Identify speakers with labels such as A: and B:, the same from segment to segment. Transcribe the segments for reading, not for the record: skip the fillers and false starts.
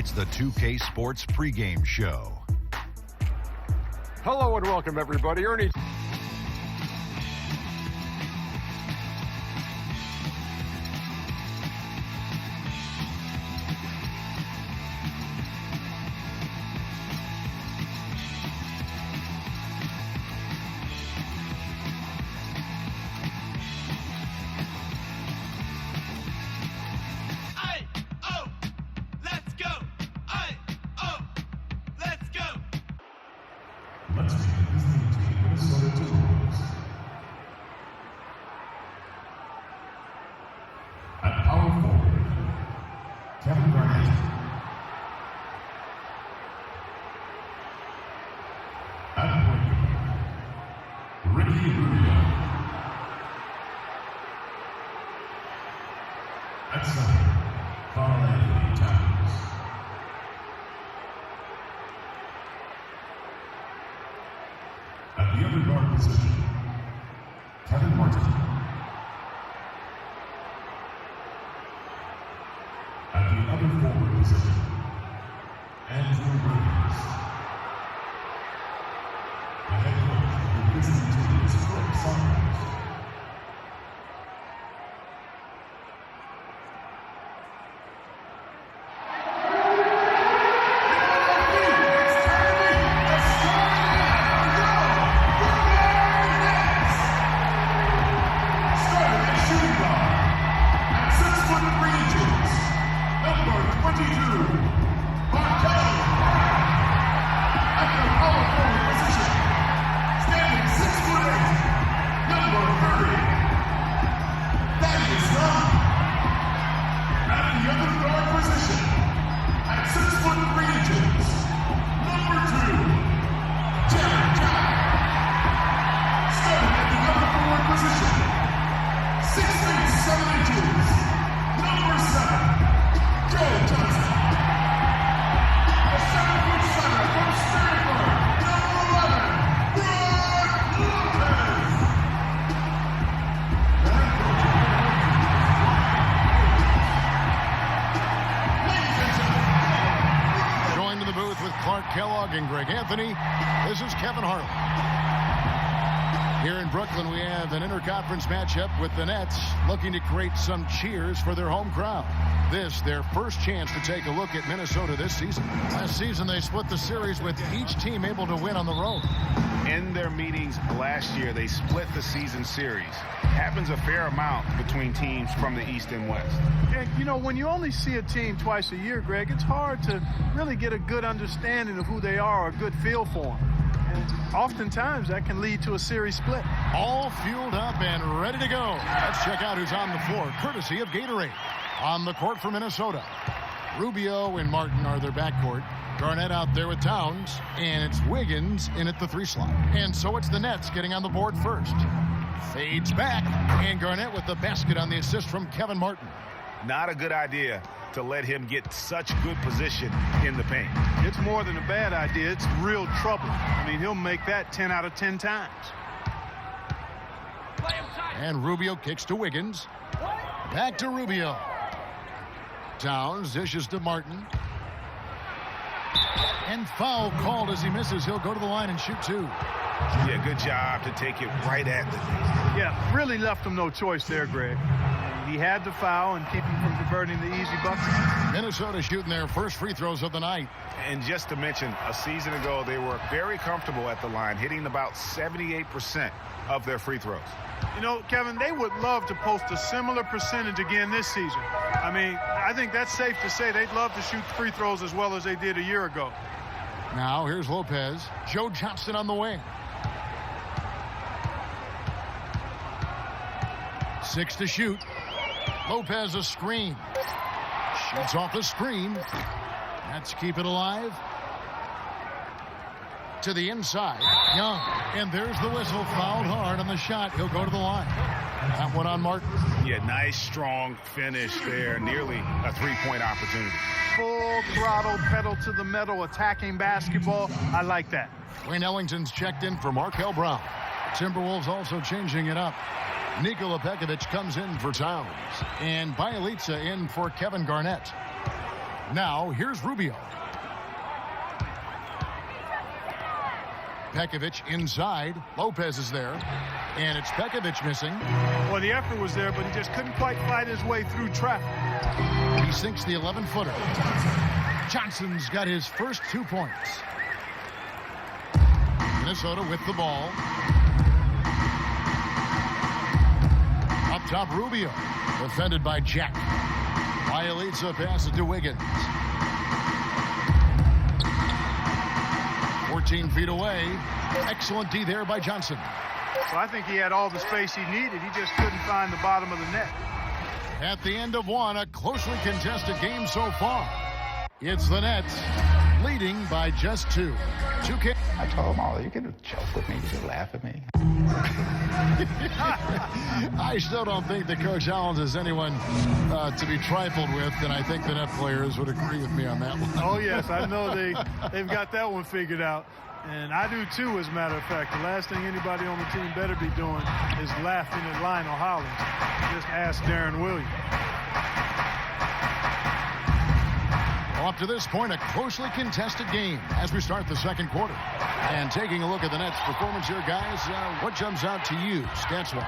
A: It's the 2K Sports pregame show.
B: Hello and welcome, everybody. Ernie.
C: At the other guard position, Kevin Martin. At the other forward position, Andrew Williams. The head coach of the visiting team is Philip Saunders.
D: And Greg Anthony. This is Kevin Harlan. Here in Brooklyn, we have an interconference matchup with the Nets looking to create some cheers for their home crowd. This, their first chance to take a look at Minnesota this season. Last season, they split the series with each team able to win on the road.
E: In their meetings last year, they split the season series. Happens a fair amount between teams from the East and West.
F: And, you know, when you only see a team twice a year, Greg, it's hard to really get a good understanding of who they are or a good feel for them. And oftentimes, that can lead to a series split.
D: All fueled up and ready to go. Let's check out who's on the floor, courtesy of Gatorade. On the court for Minnesota, Rubio and Martin are their backcourt. Garnett out there with Towns, and it's Wiggins in at the 3 slot. And so it's the Nets getting on the board first. Fades back, and Garnett with the basket on the assist from Kevin Martin.
E: Not a good idea to let him get such good position in the paint.
F: It's more than a bad idea. It's real trouble. I mean, he'll make that 10 out of 10 times.
D: And Rubio kicks to Wiggins. Back to Rubio. Towns dishes to Martin. And foul called as he misses. He'll go to the line and shoot 2.
E: Yeah, good job to take it right at the knee.
F: Yeah, really left him no choice there, Greg. He had to foul and keep him from converting the easy bucket.
D: Minnesota shooting their first free throws of the night.
E: And just to mention, a season ago, they were very comfortable at the line, hitting about 78% of their free throws.
F: You know, Kevin, they would love to post a similar percentage again this season. I mean, I think that's safe to say they'd love to shoot free throws as well as they did a year ago.
D: Now, here's Lopez. Joe Johnson on the wing. 6 to shoot. Lopez a screen. Shoots off the screen. Let's keep it alive. To the inside. Young. And there's the whistle. Fouled hard on the shot. He'll go to the line. That one on Martin.
E: Yeah, nice, strong finish there. Nearly a three-point opportunity.
F: Full throttle, pedal to the metal, attacking basketball. I like that.
D: Wayne Ellington's checked in for Markel Brown. Timberwolves also changing it up. Nikola Pekovic comes in for Towns. And Bjelica in for Kevin Garnett. Now, here's Rubio. Pekovic inside. Lopez is there. And it's Pekovic missing.
F: Well, the effort was there, but he just couldn't quite fight his way through traffic.
D: He sinks the 11-footer. Johnson's got his first 2 points. Minnesota with the ball. Up top, Rubio. Defended by Jack. Bielitsa passes to Wiggins. 14 feet away. Excellent D there by Johnson.
F: So I think he had all the space he needed. He just couldn't find the bottom of the net.
D: At the end of one, a closely contested game so far. It's the Nets leading by just 2. 2K.
B: I told them all, you can joke with me, you can laugh at me.
F: I
D: still don't think that Coach Allen is anyone to be trifled with, and I think the net players would agree with me on that one.
F: Oh, yes, I know they've got that one figured out. And I do, too, as a matter of fact. The last thing anybody on the team better be doing is laughing at Lionel Hollins. Just ask Darren Williams.
D: Well, up to this point, a closely contested game as we start the second quarter. And taking a look at the Nets' performance here, guys, what jumps out to you, stats-wise?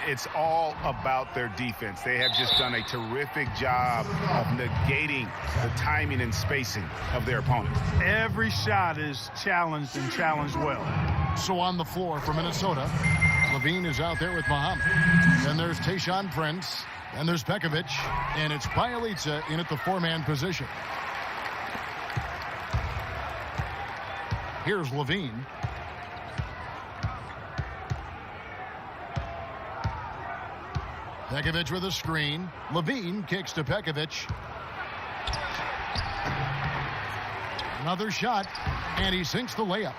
E: It's all about their defense. They have just done a terrific job of negating the timing and spacing of their opponent.
F: Every shot is challenged and challenged well.
D: So on the floor for Minnesota, Levine is out there with Muhammad. Then there's Tayshaun Prince. Then there's Pekovic. And it's Bielitsa in at the 4-man position. Here's Levine. Pekovic with a screen. Levine kicks to Pekovic. Another shot, and he sinks the layup.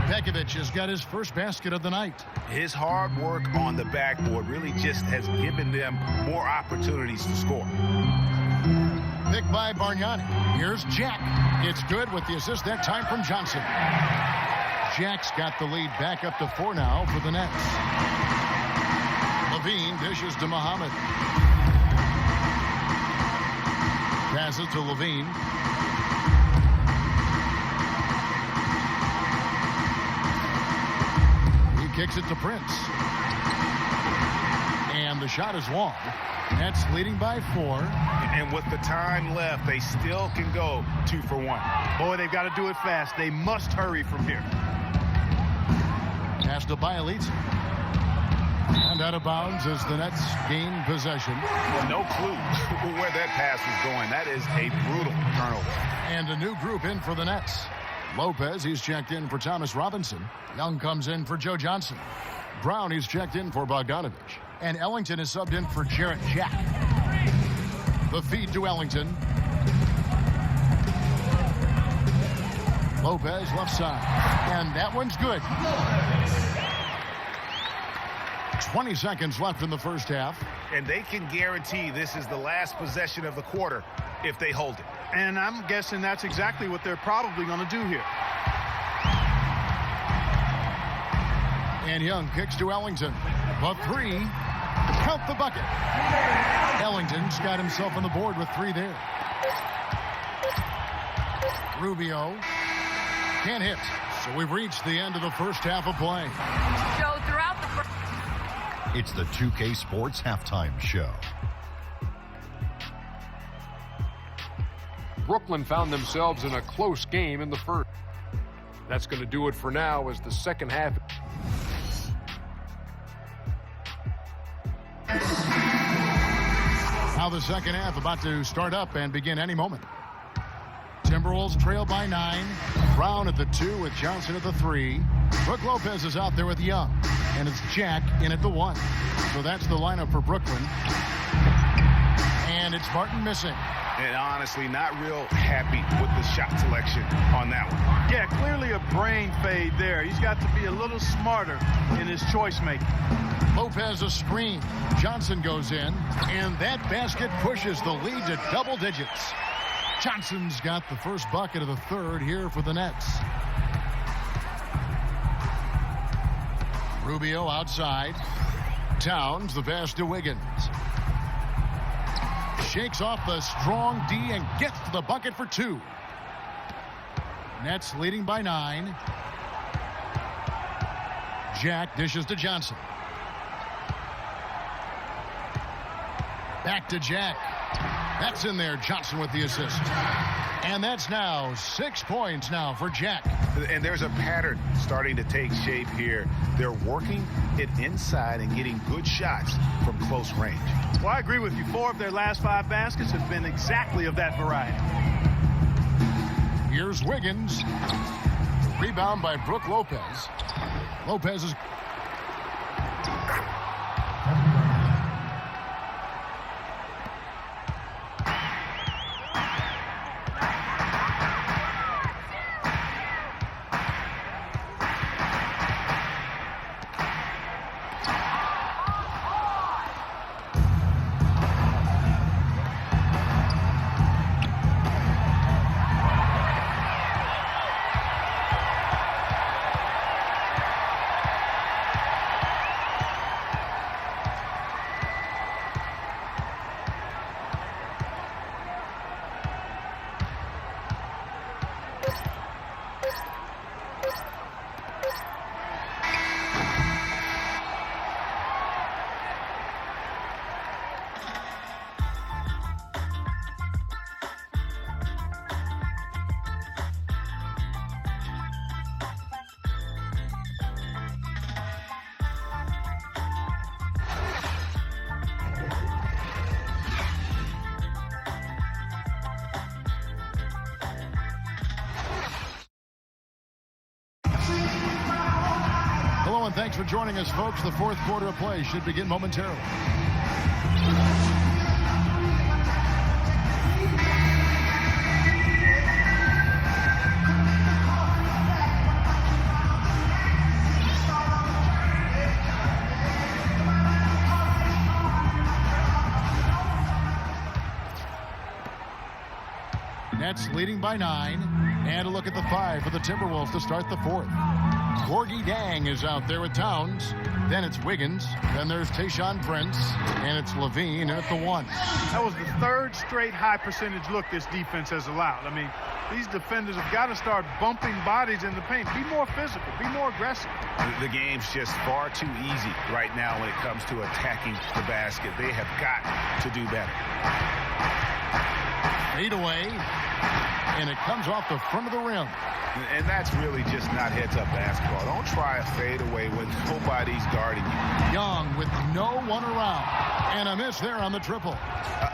D: Pekovic has got his first basket of the night.
E: His hard work on the backboard really just has given them more opportunities to score.
D: Picked by Bargnani. Here's Jack. It's good with the assist that time from Johnson. Jack's got the lead back up to 4 now for the Nets. Levine dishes to Muhammad. Passes to Levine. He kicks it to Prince. And the shot is long. Nets leading by 4.
E: And with the time left, they still can go 2 for 1.
F: Boy, they've got to do it fast. They must hurry from here.
D: Pass to Bielitsa. And out of bounds as the Nets gain possession.
E: No clue where that pass was going. That is a brutal turnover.
D: And a new group in for the Nets. Lopez, he's checked in for Thomas Robinson. Young comes in for Joe Johnson. Brown, he's checked in for Bogdanovich. And Ellington is subbed in for Jarrett Jack. The feed to Ellington. Lopez left side. And that one's good. 20 seconds left in the first half.
E: And they can guarantee this is the last possession of the quarter if they hold it.
F: And I'm guessing that's exactly what they're probably going to do here.
D: And Young kicks to Ellington. But 3. Count the bucket. Ellington's got himself on the board with 3 there. Rubio can't hit. So we've reached the end of the first half of play.
G: Show throughout the first.
A: It's the 2K Sports Halftime Show.
H: Brooklyn found themselves in a close game in the first. That's going to do it for now as the second half.
D: Now the second half about to start up and begin any moment. Timberwolves trail by 9. Brown at the 2 with Johnson at the 3. Brook Lopez is out there with Young. And it's Jack in at the 1. So that's the lineup for Brooklyn. And it's Martin missing.
E: And honestly, not real happy with the shot selection on that one.
F: Yeah, clearly a brain fade there. He's got to be a little smarter in his choice making.
D: Lopez a screen. Johnson goes in. And that basket pushes the lead to double digits. Johnson's got the first bucket of the third here for the Nets. Rubio outside. Towns the pass to Wiggins. shakes off the strong D and gets to the bucket for 2. Nets leading by 9. Jack dishes to Johnson. Back to Jack. That's in there. Johnson with the assist. And that's now 6 points now for Jack.
E: And there's a pattern starting to take shape here. They're working it inside and getting good shots from close range.
F: Well, I agree with you. 4 of their last 5 baskets have been exactly of that variety.
D: Here's Wiggins. Rebound by Brook Lopez. Lopez is... Hello and thanks for joining us, folks. The 4th quarter of play should begin momentarily. Nets leading by 9. And a look at the 5 for the Timberwolves to start the 4th. Gorgie Dang is out there with Towns. Then it's Wiggins. Then there's Tayshaun Prince. And it's Levine at the 1.
F: That was the 3rd straight high percentage look this defense has allowed. I mean, these defenders have got to start bumping bodies in the paint. Be more physical. Be more aggressive.
E: The game's just far too easy right now when it comes to attacking the basket. They have got to do better.
D: Fade away. And it comes off the front of the rim.
E: And that's really just not heads-up basketball. Don't try a fadeaway when nobody's guarding you.
D: Young with no one around. And a miss there on the triple.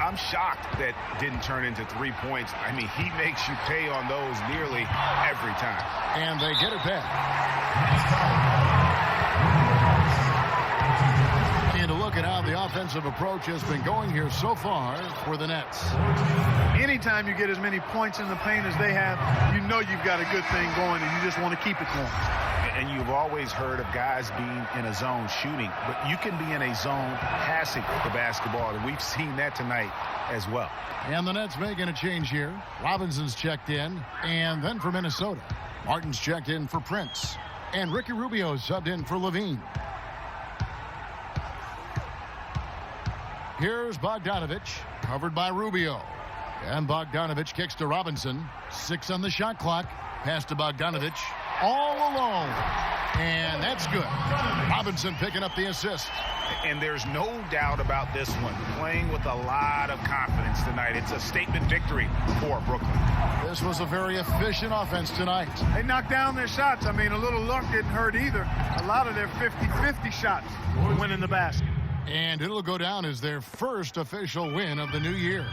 E: I'm shocked that didn't turn into 3 points. I mean, he makes you pay on those nearly every time.
D: And they get it back. And to look at how the offensive approach has been going here so far for the Nets.
F: Anytime you get as many points in the paint as they have, you know you've got a good thing going and you just want to keep it going.
E: And you've always heard of guys being in a zone shooting, but you can be in a zone passing the basketball, and we've seen that tonight as well.
D: And the Nets making a change here. Robinson's checked in, and then for Minnesota, Martin's checked in for Prince, and Ricky Rubio subbed in for Levine. Here's Bogdanovich, covered by Rubio. And Bogdanovich kicks to Robinson. 6 on the shot clock. Pass to Bogdanovich. All alone. And that's good. Robinson picking up the assist.
E: And there's no doubt about this one. Playing with a lot of confidence tonight. It's a statement victory for Brooklyn.
D: This was a very efficient offense tonight.
F: They knocked down their shots. I mean, a little luck didn't hurt either. A lot of their 50-50 shots went in the basket.
D: And it'll go down as their first official win of the new year.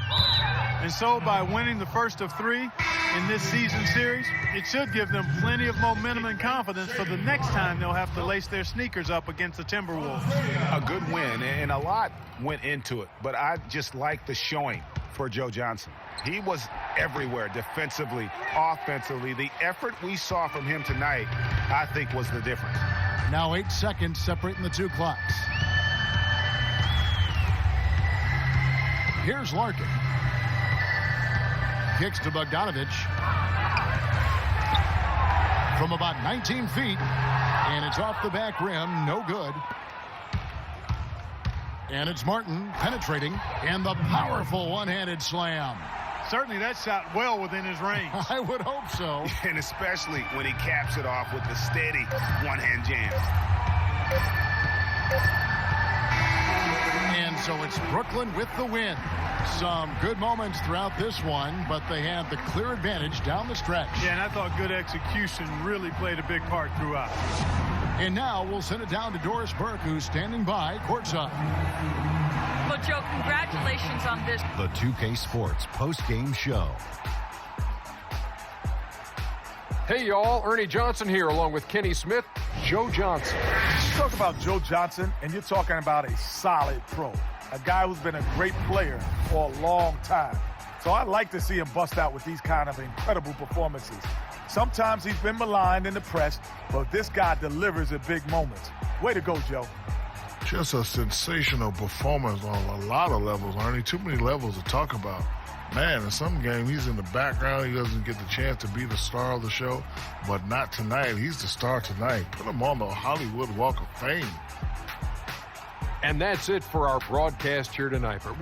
F: And so by winning the first of 3 in this season series, it should give them plenty of momentum and confidence for the next time they'll have to lace their sneakers up against the Timberwolves.
E: A good win, and a lot went into it, but I just like the showing for Joe Johnson. He was everywhere defensively, offensively. The effort we saw from him tonight, I think, was the difference.
D: Now 8 seconds separating the 2 clocks. Here's Larkin. Kicks to Bogdanovich. From about 19 feet. And it's off the back rim. No good. And it's Martin penetrating, and the powerful one-handed slam.
F: Certainly that shot well within his range.
D: I would hope so.
E: And especially when he caps it off with the steady one-hand jam.
D: And so it's Brooklyn with the win. Some good moments throughout this one, but they have the clear advantage down the stretch.
F: Yeah, and I thought good execution really played a big part throughout.
D: And now we'll send it down to Doris Burke, who's standing by courtside.
G: Well, Joe, congratulations on this.
A: The 2K Sports post-game show.
H: Hey, y'all. Ernie Johnson here, along with Kenny Smith, Joe Johnson.
I: You talk about Joe Johnson, and you're talking about a solid pro. A guy who's been a great player for a long time. So I like to see him bust out with these kind of incredible performances. Sometimes he's been maligned in the press, but this guy delivers at big moments. Way to go, Joe.
J: Just a sensational performance on a lot of levels, Ernie. Too many levels to talk about. Man, in some game, he's in the background. He doesn't get the chance to be the star of the show, but not tonight. He's the star tonight. Put him on the Hollywood Walk of Fame.
H: And that's it for our broadcast here tonight. But